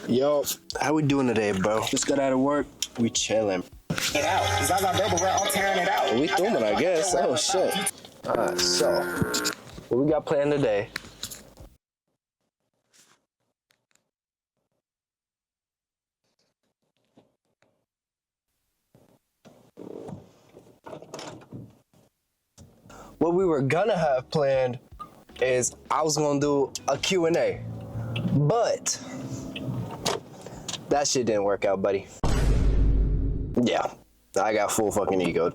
Yo, how we doing today, bro? Just got out of work. We chilling. It out. Zaza double, we're all tearing it out. We thumbing, I guess. Oh shit. Alright, so what we got planned today? What we were gonna have planned is I was gonna do a Q&A, but that shit didn't work out, buddy. Yeah, I got full fucking egoed.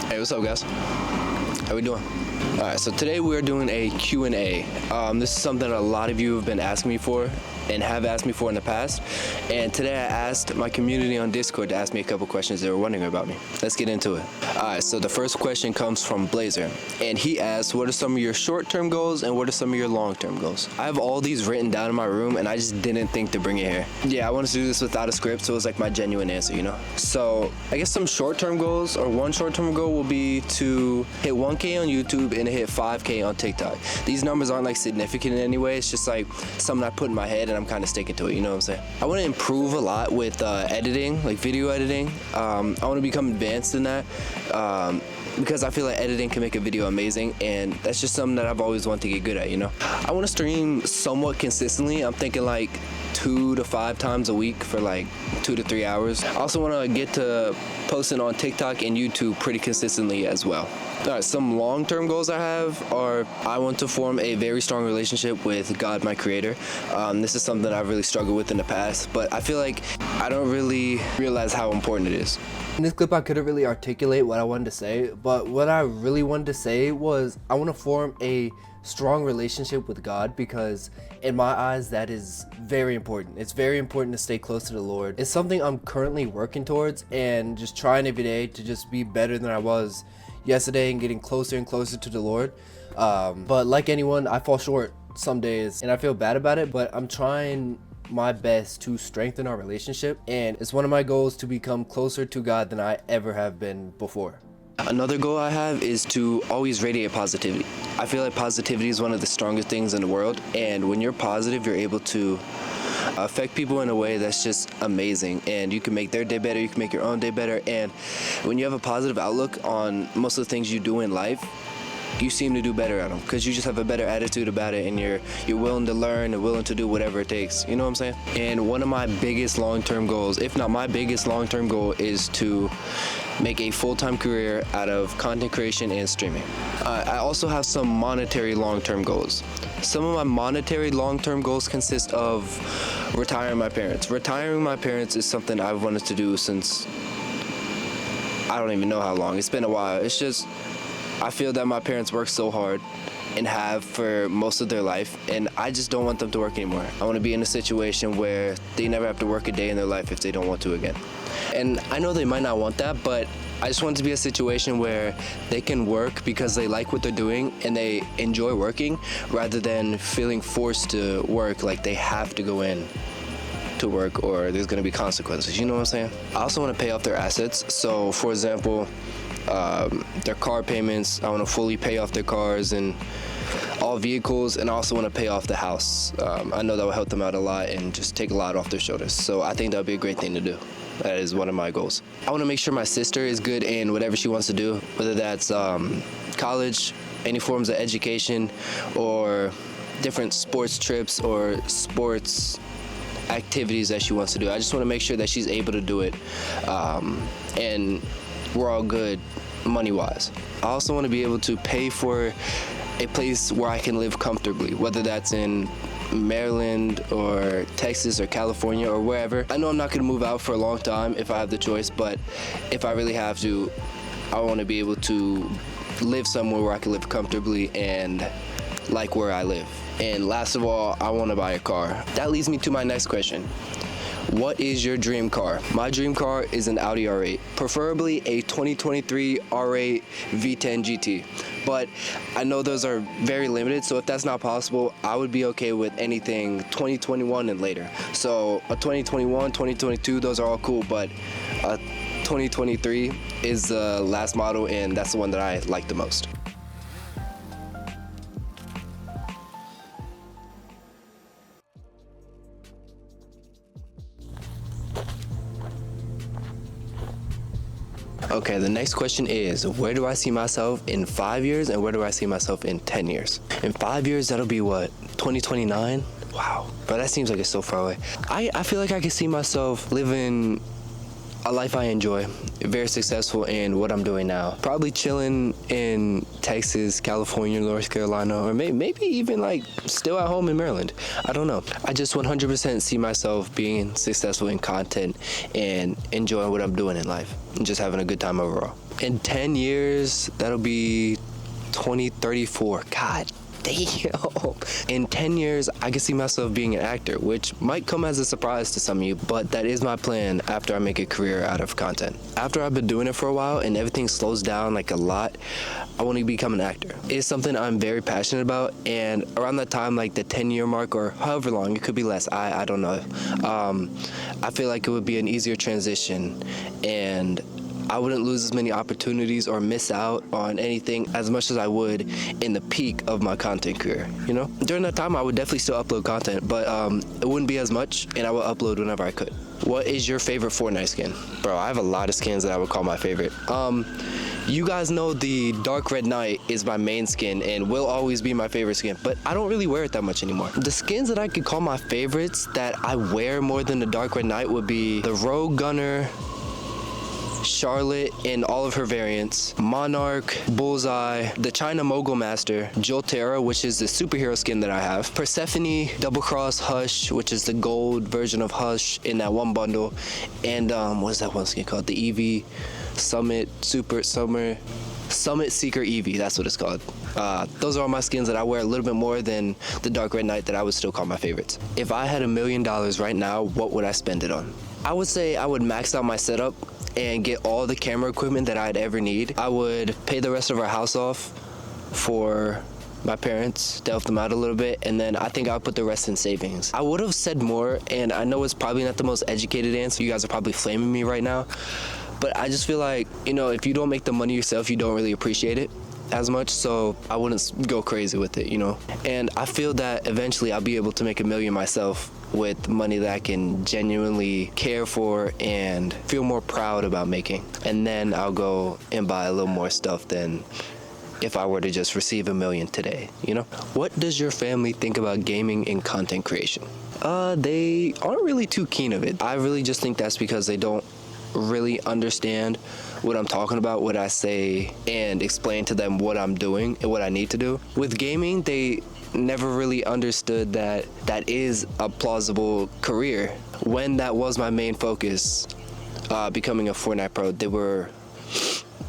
Hey, what's up, guys? How we doing? All right, so today we're doing a Q&A. This is something a lot of you have been asking me for and have asked me for in the past. And today I asked my community on Discord to ask me a couple questions they were wondering about me. Let's get into it. All right, so the first question comes from Blazer. And he asked, what are some of your short-term goals and what are some of your long-term goals? I have all these written down in my room and I just didn't think to bring it here. Yeah, I wanted to do this without a script, so it was like my genuine answer, you know? So I guess some short-term goals, or one short-term goal will be to hit 1K on YouTube and hit 5K on TikTok. These numbers aren't like significant in any way. It's just like something I put in my head and I'm kind of sticking to it, you know what I'm saying? I want to improve a lot with editing, like video editing. I want to become advanced in that because I feel like editing can make a video amazing, and that's just something that I've always wanted to get good at, you know? I want to stream somewhat consistently. I'm thinking like 2 to 5 times a week for like 2 to 3 hours. I also want to get to posting on TikTok and YouTube pretty consistently as well. All right, some long-term goals I have are I want to form a very strong relationship with God, my creator. This is something I've really struggled with in the past, but I feel like I don't really realize how important it is. In this clip, I couldn't really articulate what I wanted to say, but what I really wanted to say was I want to form a strong relationship with God, because in my eyes that is very important. It's very important to stay close to the Lord. It's something I'm currently working towards and just trying every day to just be better than I was yesterday and getting closer and closer to the Lord. But like anyone, I fall short some days and I feel bad about it, but I'm trying my best to strengthen our relationship, and it's one of my goals to become closer to God than I ever have been before. Another goal I have is to always radiate positivity. I feel like positivity is one of the strongest things in the world, and when you're positive, you're able to affect people in a way that's just amazing, and you can make their day better, you can make your own day better, and when you have a positive outlook on most of the things you do in life, you seem to do better at them because you just have a better attitude about it, and you're willing to learn and willing to do whatever it takes, you know what I'm saying? And one of my biggest long-term goals, if not my biggest long-term goal, is to make a full-time career out of content creation and streaming. I also have some monetary long-term goals. Some of my monetary long-term goals consist of retiring my parents. Retiring my parents is something I've wanted to do since I don't even know how long. It's been a while. It's just I feel that my parents work so hard and have for most of their life, and I just don't want them to work anymore. I want to be in a situation where they never have to work a day in their life if they don't want to again. And I know they might not want that, but I just want it to be a situation where they can work because they like what they're doing and they enjoy working, rather than feeling forced to work like they have to go in to work or there's going to be consequences, you know what I'm saying? I also want to pay off their assets. So for example, their car payments, I want to fully pay off their cars and all vehicles, and I also want to pay off the house. I know that will help them out a lot and just take a lot off their shoulders. So I think that would be a great thing to do. That is one of my goals. I want to make sure my sister is good in whatever she wants to do, whether that's college, any forms of education, or different sports trips or sports activities that she wants to do. I just want to make sure that she's able to do it, and we're all good money-wise. I also want to be able to pay for a place where I can live comfortably, whether that's in Maryland or Texas or California or wherever. I know I'm not going to move out for a long time if I have the choice, but if I really have to, I want to be able to live somewhere where I can live comfortably and like where I live. And last of all, I want to buy a car. That leads me to my next question. What is your dream car? My dream car is an Audi R8, preferably a 2023 R8 V10 GT. But I know those are very limited, so if that's not possible, I would be okay with anything 2021 and later. So a 2021, 2022, those are all cool, but 2023 is the last model, and that's the one that I like the most. Okay, the next question is, where do I see myself in 5 years and where do I see myself in 10 years? In 5 years, that'll be what, 2029? Wow, bro, that seems like it's so far away. I feel like I can see myself living a life I enjoy, very successful in what I'm doing now. Probably chilling in Texas, California, North Carolina, or maybe even like still at home in Maryland. I don't know. I just 100% see myself being successful in content and enjoying what I'm doing in life and just having a good time overall. In 10 years, that'll be 2034. God damn. In 10 years, I can see myself being an actor, which might come as a surprise to some of you, but that is my plan after I make a career out of content. After I've been doing it for a while and everything slows down like a lot, I want to become an actor. It's something I'm very passionate about, and around that time, like the 10-year mark or however long, it could be less, I don't know. I feel like it would be an easier transition, and I wouldn't lose as many opportunities or miss out on anything as much as I would in the peak of my content career, you know? During that time, I would definitely still upload content, but it wouldn't be as much, and I would upload whenever I could. What is your favorite Fortnite skin? Bro, I have a lot of skins that I would call my favorite. You guys know the Dark Red Knight is my main skin and will always be my favorite skin, but I don't really wear it that much anymore. The skins that I could call my favorites that I wear more than the Dark Red Knight would be the Rogue Gunner, Charlotte in all of her variants, Monarch, Bullseye, the China Mogul Master, Joltera, which is the superhero skin that I have, Persephone, Double Cross, Hush, which is the gold version of Hush in that one bundle, and what's that one skin called? The Eevee Summit Seeker Eevee, that's what it's called. Those are all my skins that I wear a little bit more than the Dark Red Knight that I would still call my favorites. If I had $1 million right now, what would I spend it on? I would say I would max out my setup and get all the camera equipment that I'd ever need. I would pay the rest of our house off for my parents to help them out a little bit, and then I think I'll put the rest in savings. I would have said more, and I know it's probably not the most educated answer. You guys are probably flaming me right now, but I just feel like, you know, if you don't make the money yourself, you don't really appreciate it as much, so I wouldn't go crazy with it, you know? And I feel that eventually I'll be able to make $1 million myself with money that I can genuinely care for and feel more proud about making. And then I'll go and buy a little more stuff than if I were to just receive $1 million today, you know? What does your family think about gaming and content creation? They aren't really too keen of it. I really just think that's because they don't really understand what I'm talking about, what I say, and explain to them what I'm doing and what I need to do. With gaming, they never really understood that that is a plausible career. When that was my main focus, becoming a Fortnite pro, they were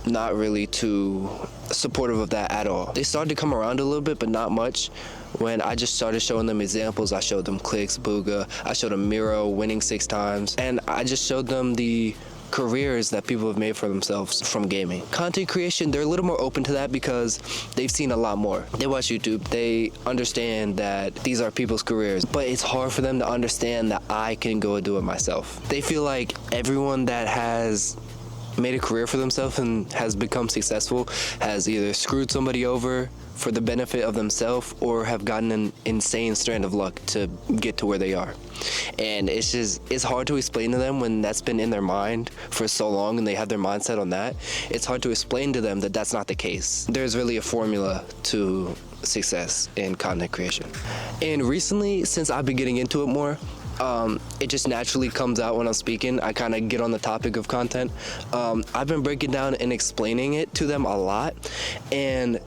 not really too supportive of that at all. They started to come around a little bit, but not much. When I just started showing them examples, I showed them Clicks, Booga, I showed them Miro winning 6 times, and I just showed them the careers that people have made for themselves from gaming. Content creation, they're a little more open to that because they've seen a lot more. They watch YouTube, they understand that these are people's careers, but it's hard for them to understand that I can go and do it myself. They feel like everyone that has made a career for themselves and has become successful has either screwed somebody over for the benefit of themselves or have gotten an insane strand of luck to get to where they are. And it's hard to explain to them when that's been in their mind for so long and they have their mindset on that. It's hard to explain to them that that's not the case. There's really a formula to success in content creation. And recently, since I've been getting into it more, it just naturally comes out when I'm speaking. I kind of get on the topic of content. I've been breaking down and explaining it to them a lot, and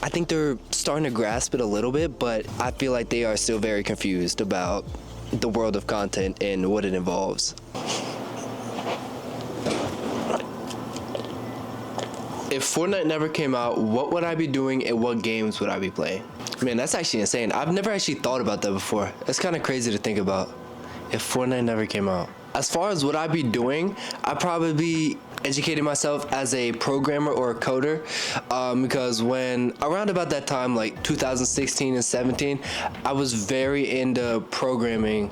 I think they're starting to grasp it a little bit, but I feel like they are still very confused about the world of content and what it involves. If Fortnite never came out, what would I be doing and what games would I be playing? Man, that's actually insane. I've never actually thought about that before. That's kind of crazy to think about. If Fortnite never came out. As far as what I'd be doing, I'd probably be educating myself as a programmer or a coder, because when around about that time, like 2016 and 17, I was very into programming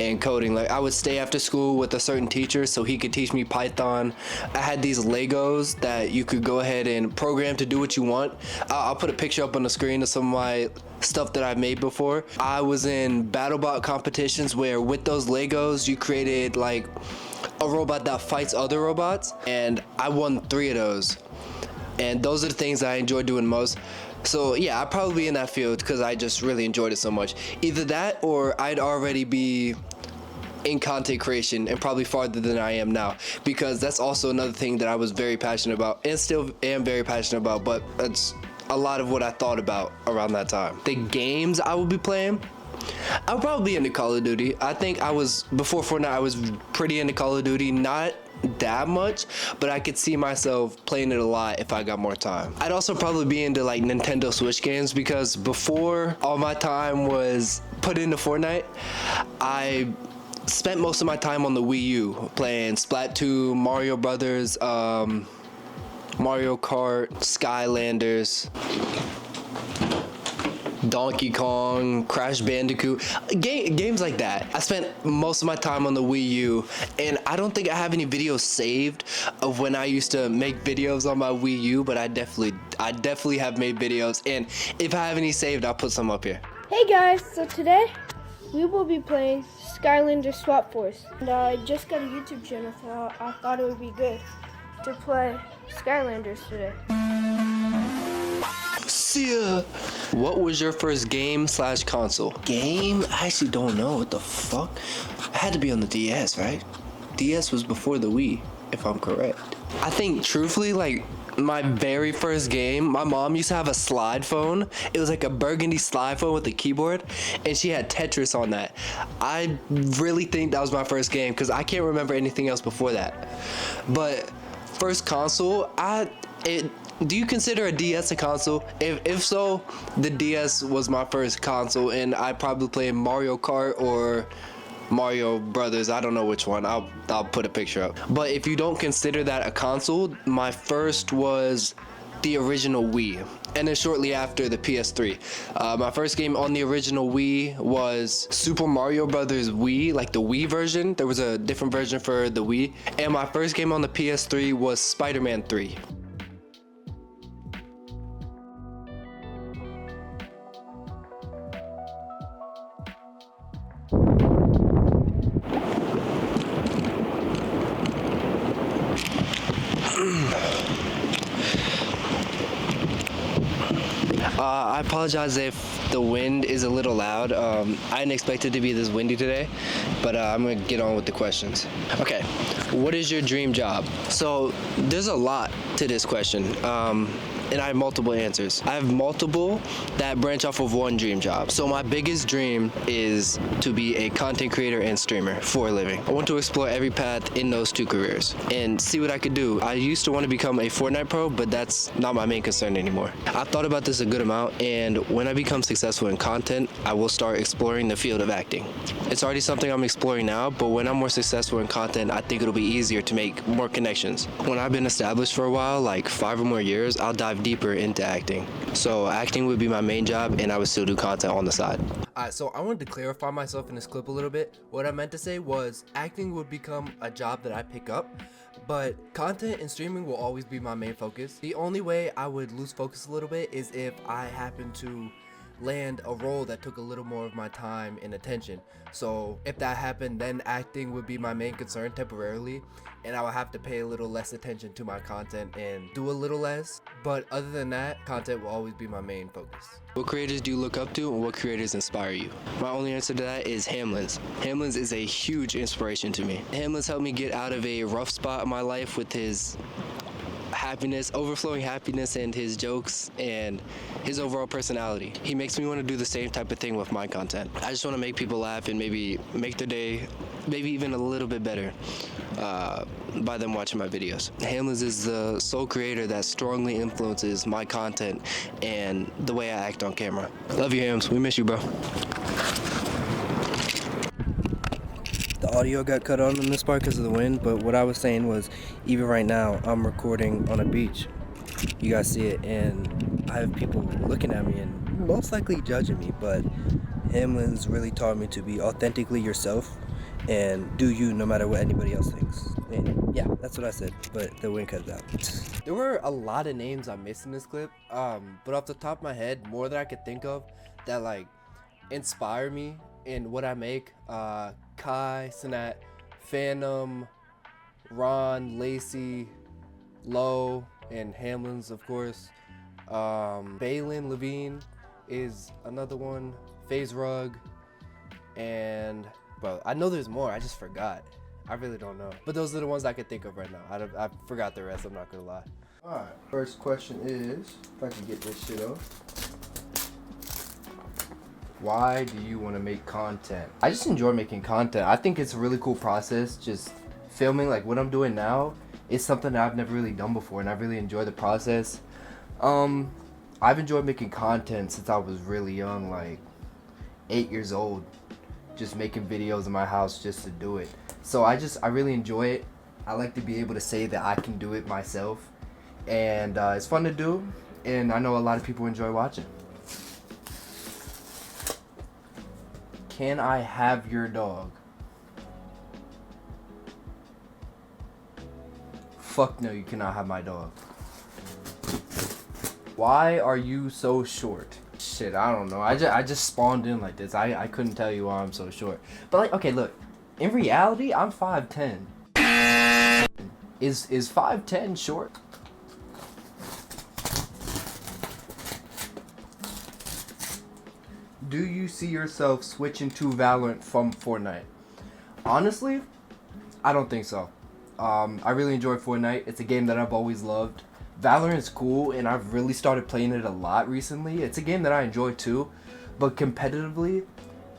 and coding. Like I would stay after school with a certain teacher so he could teach me Python. I had these Legos that you could go ahead and program to do what you want. I'll put a picture up on the screen of some of my stuff that I've made before. I was in BattleBot competitions where with those Legos you created like a robot that fights other robots, and I won 3 of those. And those are the things that I enjoy doing most. So yeah, I'd probably be in that field because I just really enjoyed it so much. Either that or I'd already be in content creation and probably farther than I am now, because that's also another thing that I was very passionate about and still am very passionate about, but that's a lot of what I thought about around that time. The games I would be playing, I'll probably be into Call of Duty. I think before Fortnite, I was pretty into Call of Duty, not that much, but I could see myself playing it a lot if I got more time. I'd also probably be into like Nintendo Switch games, because before all my time was put into Fortnite, I spent most of my time on the Wii U playing Splatoon, Mario Brothers, Mario Kart, Skylanders, Donkey Kong, Crash Bandicoot, games like that. I spent most of my time on the Wii U, and I don't think I have any videos saved of when I used to make videos on my Wii U, but I definitely have made videos, and if I have any saved, I'll put some up here. Hey guys, so today we will be playing Skylanders Swap Force, and I just got a YouTube channel, so I thought it would be good to play Skylanders today. See ya. What was your first game/console? Game? I actually don't know. What the fuck? It had to be on the DS, right? DS was before the Wii, if I'm correct. I think, truthfully, like, my very first game, my mom used to have a slide phone. It was like a burgundy slide phone with a keyboard, and she had Tetris on that. I really think that was my first game, because I can't remember anything else before that. But first console, do you consider a DS a console? If so, the DS was my first console, and I probably played Mario Kart or Mario Brothers. I don't know which one. I'll put a picture up. But if you don't consider that a console, my first was the original Wii, and then shortly after the PS3. My first game on the original Wii was Super Mario Brothers Wii, like the Wii version. There was a different version for the Wii. And my first game on the PS3 was Spider-Man 3. I apologize if the wind is a little loud. I didn't expect it to be this windy today, but I'm gonna get on with the questions. Okay, what is your dream job? So there's a lot to this question, and I have multiple answers. I have multiple that branch off of one dream job. So my biggest dream is to be a content creator and streamer for a living. I want to explore every path in those 2 careers and see what I could do. I used to want to become a Fortnite pro, but that's not my main concern anymore. I've thought about this a good amount, and when I become successful in content, I will start exploring the field of acting. It's already something I'm exploring now, but when I'm more successful in content, I think it'll be easier to make more connections. When I've been established for a while, like 5 or more years, I'll dive deeper into acting. So acting would be my main job, and I would still do content on the side. So I wanted to clarify myself in this clip a little bit. What I meant to say was acting would become a job that I pick up, but content and streaming will always be my main focus. The only way I would lose focus a little bit is if I happen to land a role that took a little more of my time and attention. So if that happened, then acting would be my main concern temporarily, and I would have to pay a little less attention to my content and do a little less. But other than that, content will always be my main focus. What creators do you look up to, and what creators inspire you? My only answer to that is Hamlins. Hamlins is a huge inspiration to me. Hamlins helped me get out of a rough spot in my life with his happiness, overflowing happiness, and his jokes and his overall personality. He makes me want to do the same type of thing with my content. I just want to make people laugh and maybe make their day maybe even a little bit better by them watching my videos. Hamlins is the sole creator that strongly influences my content and the way I act on camera. Love you, Hams. We miss you, bro. The audio got cut out in this part because of the wind, but what I was saying was, even right now, I'm recording on a beach. You guys see it, and I have people looking at me and most likely judging me, but Hamlin's really taught me to be authentically yourself and do you no matter what anybody else thinks. And yeah, that's what I said, but the wind cut out. There were a lot of names I missed in this clip, but off the top of my head, more that I could think of that like inspire me in what I make. Kai, Sinat, Phantom, Ron, Lacey, Lowe, and Hamlin's, of course. Balin Levine is another one. FaZe Rug, and bro, I know there's more. I just forgot. I really don't know. But those are the ones I could think of right now. I forgot the rest. I'm not gonna lie. All right. First question is, if I can get this shit up. Why do you want to make content? I just enjoy making content. I think it's a really cool process. Just filming, like what I'm doing now, is something that I've never really done before, and I really enjoy the process. I've enjoyed making content since I was really young, like 8 years old, just making videos in my house just to do it. So I really enjoy it. I like to be able to say that I can do it myself, and it's fun to do, and I know a lot of people enjoy watching. Can I have your dog? Fuck no, you cannot have my dog. Why are you so short? Shit, I don't know. I just spawned in like this. I couldn't tell you why I'm so short. But like, okay, look. In reality, I'm 5'10". Is 5'10" short? Do you see yourself switching to Valorant from Fortnite? Honestly, I don't think so. I really enjoy Fortnite. It's a game that I've always loved. Valorant is cool, and I've really started playing it a lot recently. It's a game that I enjoy too, but competitively,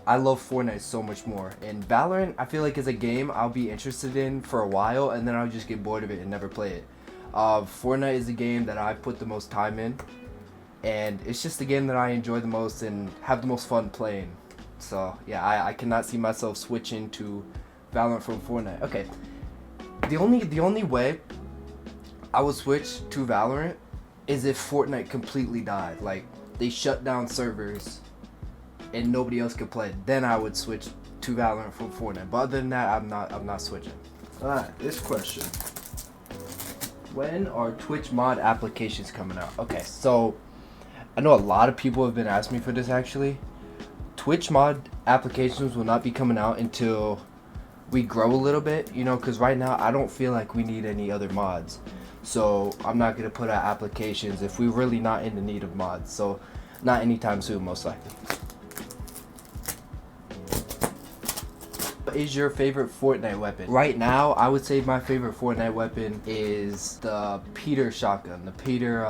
I love Fortnite so much more. And Valorant, I feel like is a game I'll be interested in for a while, and then I'll just get bored of it and never play it. Fortnite is the game that I put the most time in, and it's just the game that I enjoy the most and have the most fun playing. So yeah, I cannot see myself switching to Valorant from Fortnite. Okay, the only way I would switch to Valorant is if Fortnite completely died, like they shut down servers and nobody else could play. Then I would switch to Valorant from Fortnite. But other than that, I'm not switching. Alright, this question. When are Twitch mod applications coming out? Okay, so I know a lot of people have been asking me for this actually. Twitch mod applications will not be coming out until we grow a little bit, you know, because right now I don't feel like we need any other mods. So I'm not going to put out applications if we're really not in the need of mods. So not anytime soon, most likely. What is your favorite Fortnite weapon? Right now, I would say my favorite Fortnite weapon is the Peter shotgun. The Peter,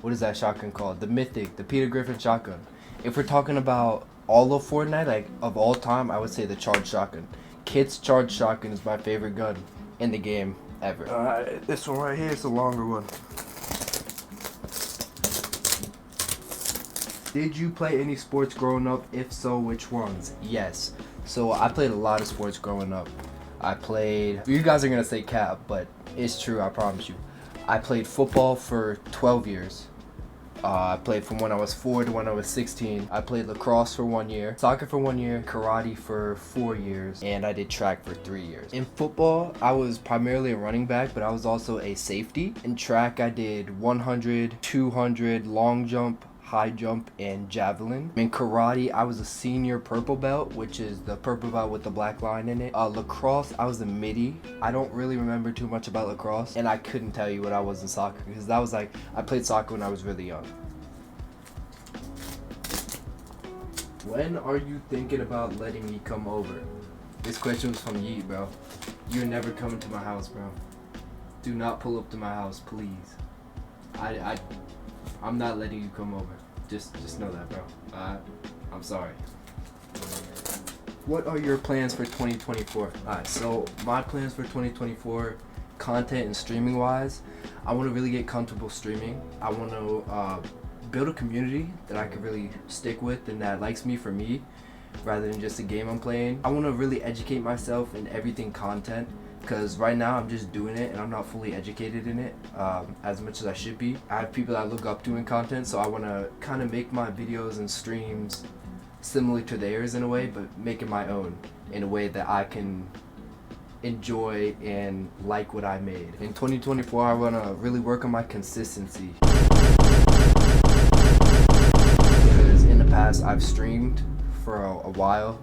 what is that shotgun called? The Mythic, the Peter Griffin shotgun. If we're talking about all of Fortnite, like of all time, I would say the charged shotgun. Kit's charged shotgun is my favorite gun in the game ever. Alright, this one right here is a longer one. Did you play any sports growing up? If so, which ones? Yes. So I played a lot of sports growing up. You guys are gonna say cap, but it's true, I promise you. I played football for 12 years. I played from when I was 4 to when I was 16. I played lacrosse for 1 year, soccer for 1 year, karate for 4 years, and I did track for 3 years. In football, I was primarily a running back, but I was also a safety. In track, I did 100, 200, long jump, high jump, and javelin. In karate, I was a senior purple belt, which is the purple belt with the black line in it. Lacrosse, I was a midi. I don't really remember too much about lacrosse, and I couldn't tell you what I was in soccer, because that was like, I played soccer when I was really young. When are you thinking about letting me come over? This question was from Yeet, bro. You're never coming to my house, bro. Do not pull up to my house, please. I'm not letting you come over. Just know that, bro. I'm sorry. What are your plans for 2024? Alright, so my plans for 2024, content and streaming wise, I want to really get comfortable streaming. I want to build a community that I can really stick with and that likes me for me. rather than just a game I'm playing. I want to really educate myself in everything content, because right now I'm just doing it and I'm not fully educated in it as much as I should be. I have people that I look up to in content, so I want to kind of make my videos and streams similar to theirs in a way, but make it my own in a way that I can enjoy and like what I made. In 2024, I want to really work on my consistency, because in the past I've streamed for a while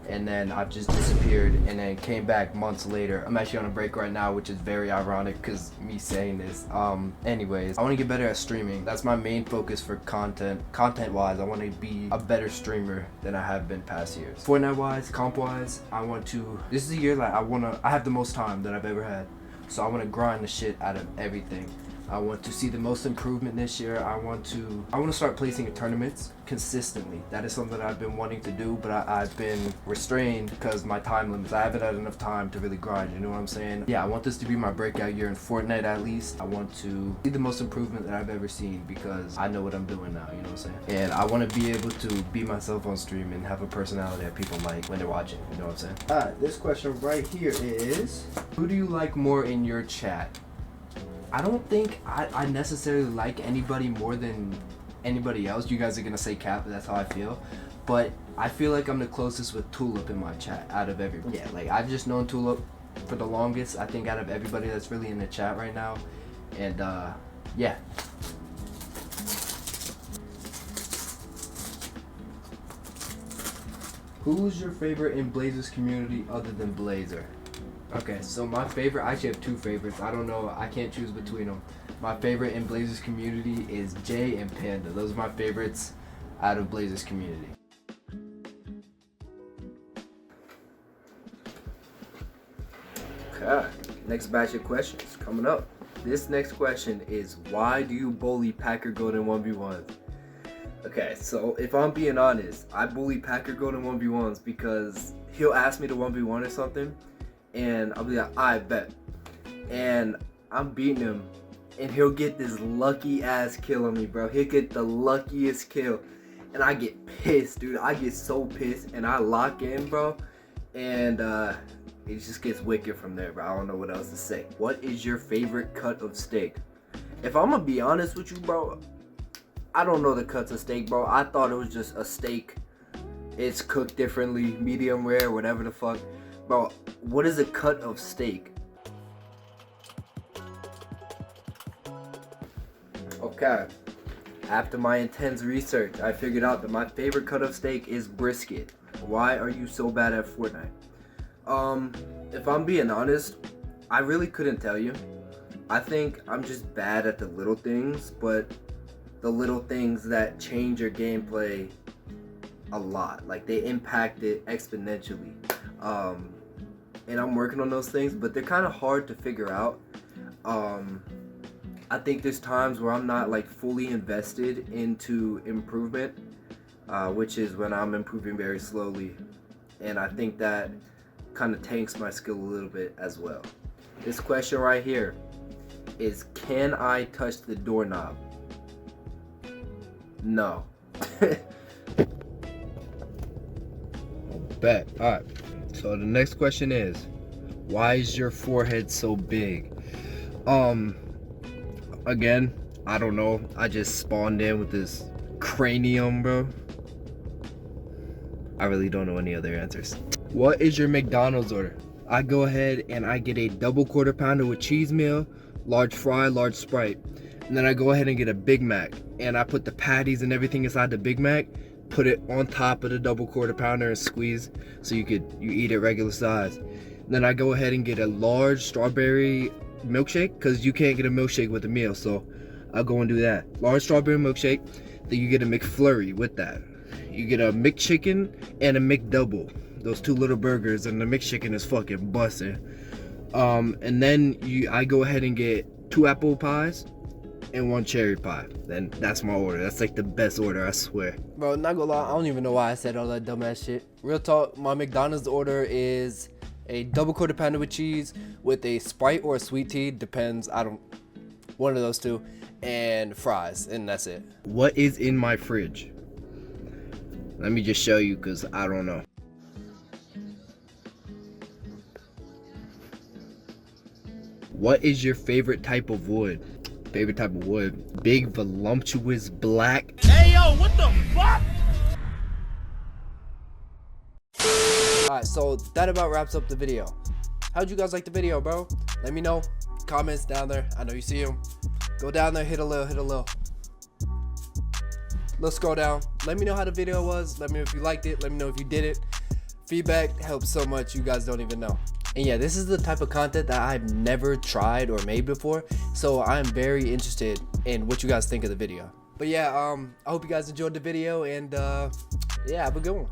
and then I've just disappeared and then came back months later. I'm actually on a break right now, which is very ironic because me saying this. Anyways, I want to get better at streaming. That's my main focus for content wise. I want to be a better streamer than I have been past years. Fortnite wise, comp wise, this is a year that I have the most time that I've ever had, so I want to grind the shit out of everything. I want to see the most improvement this year. I want to start placing in tournaments consistently. That is something that I've been wanting to do, but I've been restrained because of my time limits. I haven't had enough time to really grind, you know what I'm saying? Yeah, I want this to be my breakout year in Fortnite at least. I want to see the most improvement that I've ever seen because I know what I'm doing now, you know what I'm saying? And I want to be able to be myself on stream and have a personality that people like when they're watching, you know what I'm saying? Alright, this question right here is, who do you like more in your chat? I don't think I necessarily like anybody more than anybody else. You guys are gonna say Cap, but that's how I feel. But I feel like I'm the closest with Tulip in my chat out of everybody. Yeah, like I've just known Tulip for the longest, I think, out of everybody that's really in the chat right now. And yeah. Who's your favorite in Blazers community other than Blazer? Okay, so my favorite, I actually have two favorites. I don't know, I can't choose between them. My favorite in Blazers community is Jay and Panda. Those are my favorites out of Blazers community. Okay, next batch of questions coming up. This next question is, why do you bully Packer Gold in 1v1s? Okay, so if I'm being honest, I bully Packer Gold in 1v1s because he'll ask me to 1v1 or something, and I'll be like, I bet. And I'm beating him, and he'll get this lucky ass kill on me, bro. He'll get the luckiest kill, and I get pissed, dude. I get so pissed, and I lock in, bro. And it just gets wicked from there, bro. I don't know what else to say. What is your favorite cut of steak? If I'm gonna be honest with you, bro, I don't know the cuts of steak, bro. I thought it was just a steak. It's cooked differently, medium rare, whatever the fuck. Bro, what is a cut of steak? Okay. After my intense research, I figured out that my favorite cut of steak is brisket. Why are you so bad at Fortnite? If I'm being honest, I really couldn't tell you. I think I'm just bad at the little things, but the little things that change your gameplay a lot. Like, they impact it exponentially. And I'm working on those things, but they're kind of hard to figure out. I think there's times where I'm not like fully invested into improvement, which is when I'm improving very slowly. And I think that kind of tanks my skill a little bit as well. This question right here is, can I touch the doorknob? No. Bet. Alright. So the next question is, why is your forehead so big? Again, I don't know. I just spawned in with this cranium, bro. I really don't know any other answers. What is your McDonald's order? I go ahead and I get a double quarter pounder with cheese meal, large fry, large Sprite. And then I go ahead and get a Big Mac. And I put the patties and everything inside the Big Mac, put it on top of the double quarter pounder and squeeze so you eat it regular size. And then I go ahead and get a large strawberry milkshake, because you can't get a milkshake with a meal, so I'll go and do that. Large strawberry milkshake. Then you get a McFlurry with that. You get a McChicken and a McDouble. Those two little burgers, and the McChicken is fucking busting. And then I go ahead and get 2 apple pies and 1 cherry pie. Then that's my order. That's like the best order, I swear. Bro, not gonna lie, I don't even know why I said all that dumbass shit. Real talk, my McDonald's order is a double quarter pounder with cheese with a Sprite or a sweet tea, depends, one of those two, and fries, and that's it. What is in my fridge? Let me just show you because I don't know. What is your favorite type of wood? Favorite type of wood? Big, voluptuous, black. Hey, yo, what the fuck? Alright, so that about wraps up the video. How'd you guys like the video, bro? Let me know. Comments down there. I know you see them. Go down there, hit a little. Let's scroll down. Let me know how the video was. Let me know if you liked it. Let me know if you did it. Feedback helps so much, you guys don't even know. And yeah, this is the type of content that I've never tried or made before, so I'm very interested in what you guys think of the video. But yeah, I hope you guys enjoyed the video, and yeah, have a good one.